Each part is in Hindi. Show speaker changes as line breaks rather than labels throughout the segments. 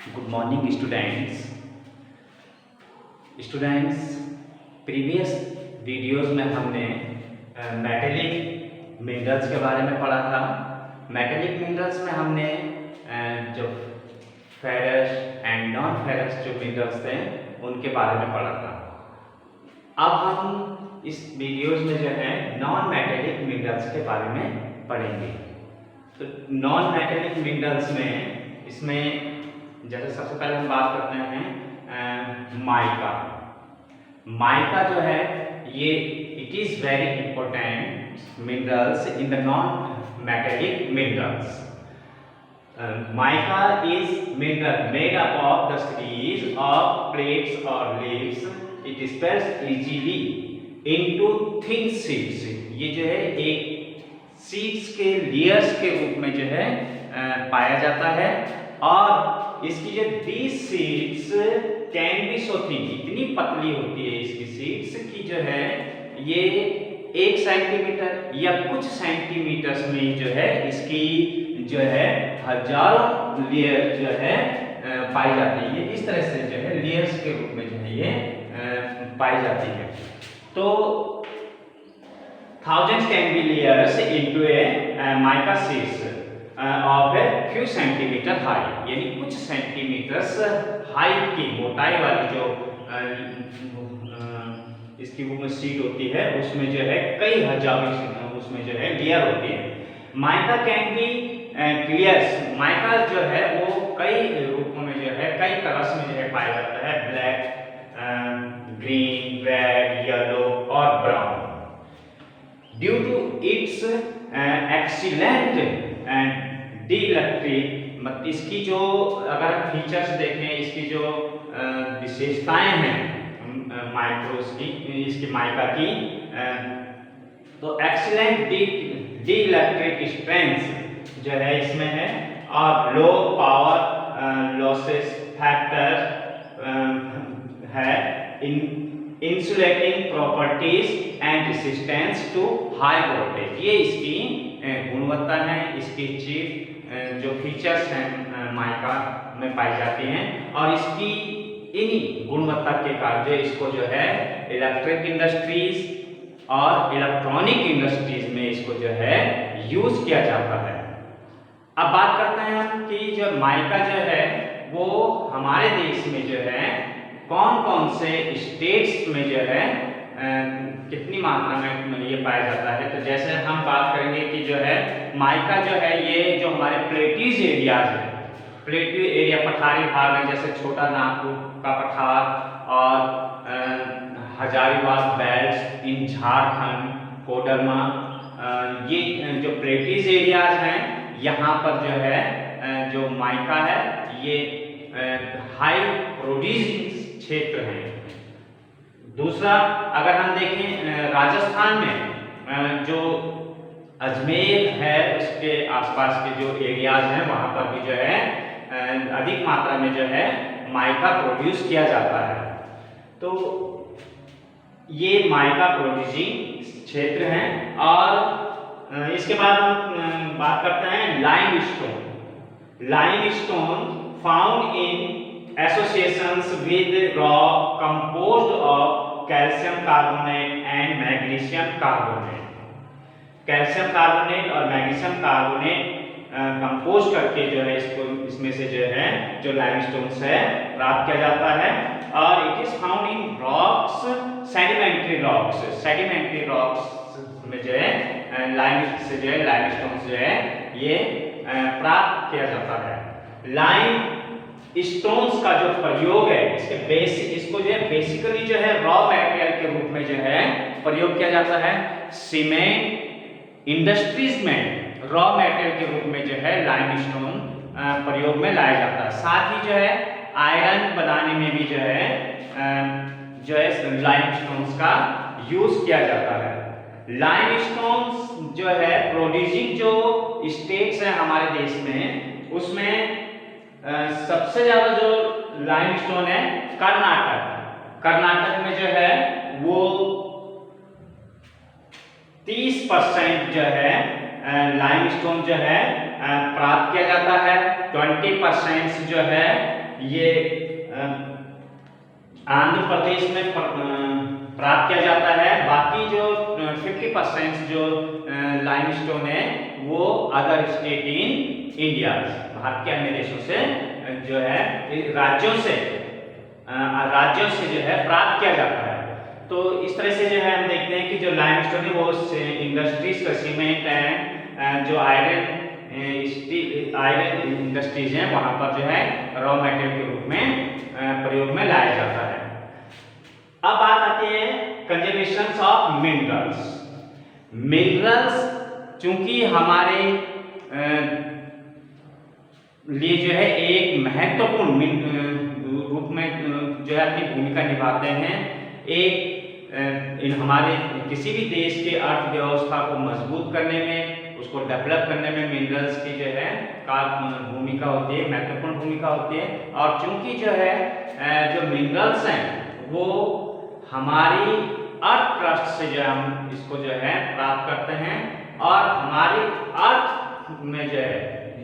Good morning students. Previous videos में हमने मेटेलिक मिनरल्स के बारे में पढ़ा था। मेटेलिक मिनरल्स में हमने जो फेरस एंड नॉन फेरस जो मिनरल्स थे उनके बारे में पढ़ा था। अब हम इस वीडियोस में जो है नॉन मेटेलिक मिनरल्स के बारे में पढ़ेंगे। तो नॉन मेटेलिक मिनरल्स में इसमें जैसे सबसे पहले हम बात करते हैं माइका। माइका जो है ये it is very important minerals in the non metallic minerals. Mica is mineral made up of the series of plates or leaves. It spreads easily into thin sheets. ये जो है एक सीड्स के लेयर्स के रूप में जो है पाया जाता है और इसकी जो these seeds can be so thin, इतनी पतली होती है इसकी सीड्स की जो है ये 1 सेंटीमीटर या कुछ सेंटीमीटर्स में जो है इसकी जो है हजारों लेयर जो है पाई जाती है। ये इस तरह से जो है लेयर्स के रूप में जो है ये पाई जाती है। तो thousands can be layers into a mica sheets of a few centimeter high, यानी कुछ सेंटीमीटर्स हाइट की मोटाई वाली जो इसकी वो शीट होती है उसमें जो है कई हजारों उसमें जो है लेयर होती है। Mica can be clear. Mica जो है वो कई रूपों में जो है कई कलर्स में जो है पाया जाता है, ब्लैक, ग्रीन, रेड, येलो और brown. Due to its excellent and dielectric, इसकी जो अगर फीचर्स देखें, इसकी जो विशेषताएं हैं माइक्रोस की, इसकी माइका की, तो एक्सीलेंट डिइलेक्ट्रिक स्ट्रेंथ जो है इसमें है और लो पावर लॉसेस फैक्टर है, insulating properties and resistance to high voltage. ये इसकी गुणवत्ता है, इसकी चीफ जो फीचर्स हैं माइका में पाई जाती हैं और इसकी इन्हीं गुणवत्ता के कारण जो इसको जो है इलेक्ट्रिक इंडस्ट्रीज और इलेक्ट्रॉनिक इंडस्ट्रीज में इसको जो है यूज किया जाता है। अब बात करते हैं हम कि जो माइका जो है वो हमारे देश में जो है कौन कौन से स्टेट्स में जो है कितनी मात्रा में ये पाया जाता है। तो जैसे हम बात करेंगे कि जो है माइका जो है ये जो हमारे प्लेटीज एरियाज है, प्लेटी एरिया पठारी भाग है, जैसे छोटा नागपुर का पठार और हजारीबाग बेल्ट इन झारखंड, कोडरमा, ये जो प्लेटीज एरियाज हैं यहाँ पर जो है जो माइका है ये हाई प्रोड्यूसिंग क्षेत्र है। दूसरा अगर हम देखें राजस्थान में जो अजमेर है उसके आसपास के जो एरियाज हैं वहाँ पर भी जो है अधिक मात्रा में जो है माइका प्रोड्यूस किया जाता है। तो ये माइका प्रोड्यूसिंग क्षेत्र हैं। और इसके बाद हम बात करते हैं limestone. Limestone found in associations with rock composed of calcium carbonate and magnesium carbonate। Calcium carbonate और मैग्नीशियम कार्बोनेट कंपोज करके जो है इसको इसमें से जो है जो लाइमस्टोन से प्राप्त किया जाता है और it is found in rocks, sedimentary rocks. Sedimentary rocks में जो है लाइम से जो है लाइमस्टोन जो है ये प्राप्त किया जाता है। लाइम स्टोन्स का जो प्रयोग है इसको जो है बेसिकली जो है रॉ मटेरियल के रूप में जो है प्रयोग किया जाता है। सीमेंट इंडस्ट्रीज में रॉ मटेरियल के रूप में जो है लाइमस्टोन प्रयोग में लाया जाता है। साथ ही जो है आयरन बनाने में भी जो है लाइमस्टोन्स का यूज किया जाता है। लाइमस्टोन्स जो है प्रोड्यूसिंग जो स्टेट्स हैं हमारे देश में उसमें सबसे ज्यादा जो लाइमस्टोन है कर्नाटक में जो है वो 30% जो है लाइमस्टोन जो है प्राप्त किया जाता है। 20% जो है ये आंध्र प्रदेश में प्राप्त किया जाता है। बाकी जो 50% जो लाइमस्टोन है वो other state in India, Bharat के अन्य देशों से जो है राज्यों से जो है प्राप्त किया जाता है। तो इस तरह से जो है हम देखते हैं कि जो लाइमस्टोन है वो इंडस्ट्रीज का सीमेंट है, जो आयरन इंडस्ट्रीज हैं वहां पर जो है रॉ मटेरियल के रूप में प्रयोग में लाया जाता है। अब बात आती है कंजर्वेशन ऑफ मिनरल्स। मिनरल्स चूंकि हमारे लिए जो है एक महत्वपूर्ण रूप में जो है अपनी भूमिका निभाते हैं। हमारे किसी भी देश के अर्थव्यवस्था को मजबूत करने में, उसको डेवलप करने में मिनरल्स की जो है भूमिका होती है, महत्वपूर्ण भूमिका होती है। और चूंकि जो है जो मिनरल्स हैं वो हमारी अर्थ क्रस्ट से जो हम इसको जो है प्राप्त करते हैं, और हमारे अर्थ में जो है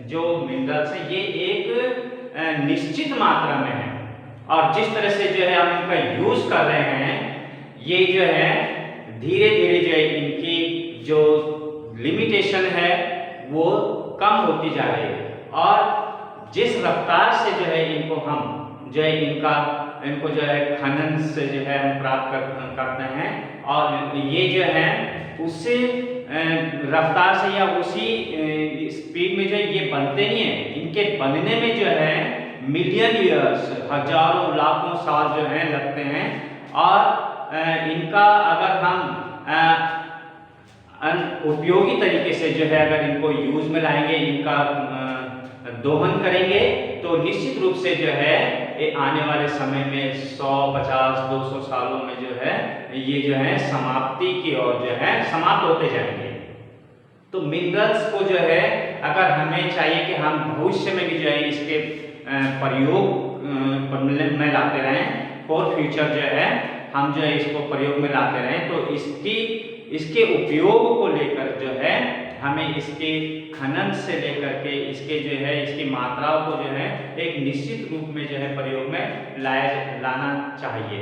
जो मिनरल्स हैं ये एक निश्चित मात्रा में है, और जिस तरह से जो है हम इनका यूज कर रहे हैं ये जो है धीरे धीरे जो है इनकी जो लिमिटेशन है वो कम होती जा रही है। और जिस रफ्तार से जो है इनको हम जो है इनको जो है खनन से जो है हम प्राप्त करते हैं, और ये जो है उससे रफ्तार से या उसी स्पीड में जो है ये बनते नहीं है। इनके बनने में जो है मिलियन ईयर्स, हजारों लाखों साल जो है लगते हैं। और इनका अगर हम उपयोगी तरीके से जो है अगर इनको यूज में लाएंगे, इनका दोहन करेंगे, तो निश्चित रूप से जो है आने वाले समय में 100, 50, 200 सालों में जो है ये जो है समाप्ति की ओर जो है समाप्त होते जाएंगे। तो मिनरल्स को जो है अगर हमें चाहिए कि हम भविष्य में भी जो है इसके प्रयोग में लाते रहें, फॉर फ्यूचर जो है हम जो है इसको प्रयोग में लाते रहें, तो इसके उपयोग को लेकर जो है हमें इसके खनन से लेकर के इसके जो है इसकी मात्राओं को जो है एक निश्चित रूप में जो है प्रयोग में लाना चाहिए।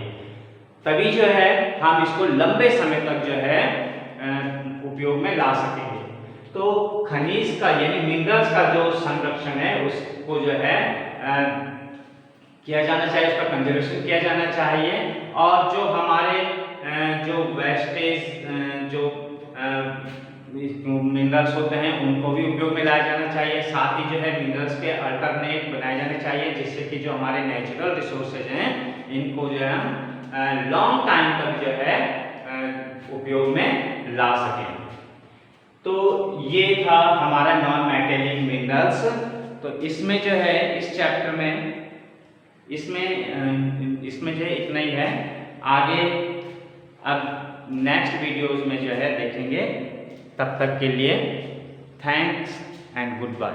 तभी जो है हम इसको लंबे समय तक जो है उपयोग में ला सकेंगे। तो खनिज का यानी मिनरल्स का जो संरक्षण है उसको जो है किया जाना चाहिए, उसका कंजर्वेशन किया जाना चाहिए। और जो हमारे जो वेस्टेज जो मिनरल्स होते हैं उनको भी उपयोग में लाया जाना चाहिए। साथ ही जो है मिनरल्स के अल्टरनेट बनाए जाने चाहिए, जिससे कि जो हमारे नेचुरल रिसोर्सेज हैं इनको जो है हम लॉन्ग टाइम तक जो है उपयोग में ला सकें। तो ये था हमारा नॉन मेटेलिक मिनरल्स। तो इसमें जो है इस चैप्टर में इसमें जो है इतना ही है। आगे अब नेक्स्ट वीडियोस में जो है देखेंगे। तब तक के लिए थैंक्स एंड गुड बाय।